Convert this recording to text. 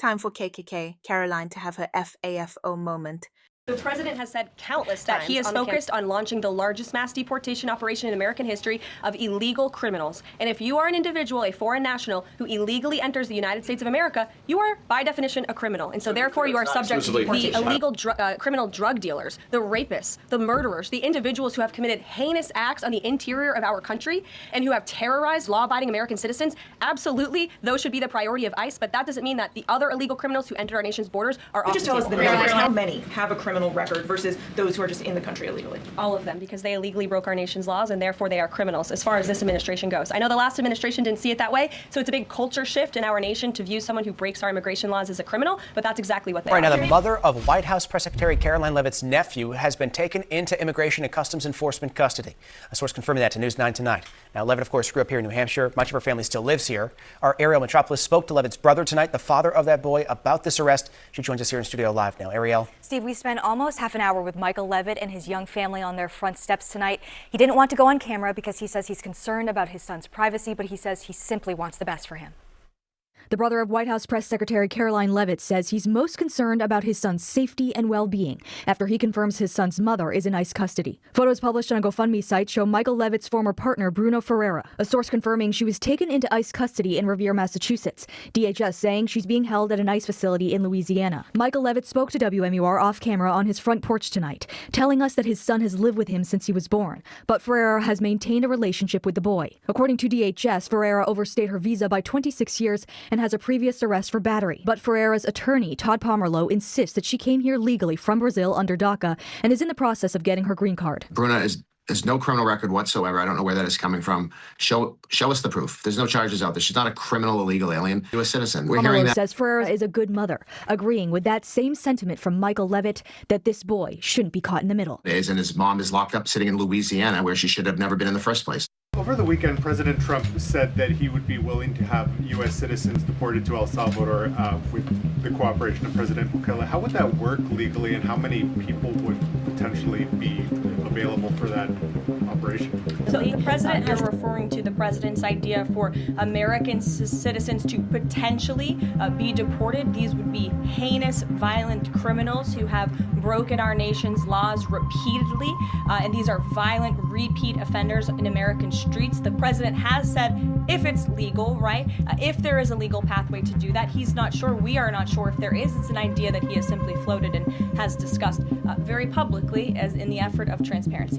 Time for KKK, Karoline, to have her FAFO moment. The president has said countless times that he is focused on launching the largest mass deportation operation in American history of illegal criminals. And if you are an individual, a foreign national, who illegally enters the United States of America, you are, by definition, a criminal. And so therefore, you are subject to the illegal criminal drug dealers, the rapists, the murderers, the individuals who have committed heinous acts on the interior of our country and who have terrorized law-abiding American citizens. Absolutely, those should be the priority of ICE, but that doesn't mean that the other illegal criminals who enter our nation's borders are off the table. Just tell us the numbers. How many have a criminal record versus those who are just in the country illegally? All of them, because they illegally broke our nation's laws and therefore they are criminals as far as this administration goes. I know the last administration didn't see it that way, so it's a big culture shift in our nation to view someone who breaks our immigration laws as a criminal, but that's exactly what they are. Right now, the mother of White House Press Secretary Karoline Leavitts' nephew has been taken into Immigration and Customs Enforcement custody. A source confirming that to News 9 tonight. Now, Leavitt, of course, grew up here in New Hampshire. Much of her family still lives here. Our Ariel Metropolis spoke to Leavitt's brother tonight, the father of that boy, about this arrest. She joins us here in studio live now. Ariel. Steve, we spent almost half an hour with Michael Leavitt and his young family on their front steps tonight. He didn't want to go on camera because he says he's concerned about his son's privacy, but he says he simply wants the best for him. The brother of White House Press Secretary Karoline Leavitts says he's most concerned about his son's safety and well-being after he confirms his son's mother is in ICE custody. Photos published on a GoFundMe site show Michael Leavitt's former partner, Bruno Ferreira, a source confirming she was taken into ICE custody in Revere, Massachusetts. DHS saying she's being held at an ICE facility in Louisiana. Michael Leavitt spoke to WMUR off camera on his front porch tonight, telling us that his son has lived with him since he was born, but Ferreira has maintained a relationship with the boy. According to DHS, Ferreira overstayed her visa by 26 years and has a previous arrest for battery. But Ferreira's attorney, Todd Pomerleau, insists that she came here legally from Brazil under DACA and is in the process of getting her green card. Bruna has no criminal record whatsoever. I don't know where that is coming from. Show us the proof. There's no charges out there. She's not a criminal, illegal alien. She's a citizen. We're hearing that. Says Ferreira is a good mother, agreeing with that same sentiment from Michael Leavitt that this boy shouldn't be caught in the middle. And his mom is locked up sitting in Louisiana where she should have never been in the first place. Over the weekend, President Trump said that he would be willing to have U.S. citizens deported to El Salvador with the cooperation of President Bukele. How would that work legally, and how many people would potentially be available for that operation? So the president is referring to the president's idea for American citizens to potentially be deported. These would be heinous, violent criminals who have broken our nation's laws repeatedly, and these are violent, repeat offenders in American streets. The president has said if it's legal, right, if there is a legal pathway to do that. He's not sure. We are not sure if there is. It's an idea that he has simply floated and has discussed very publicly as in the effort of transparency.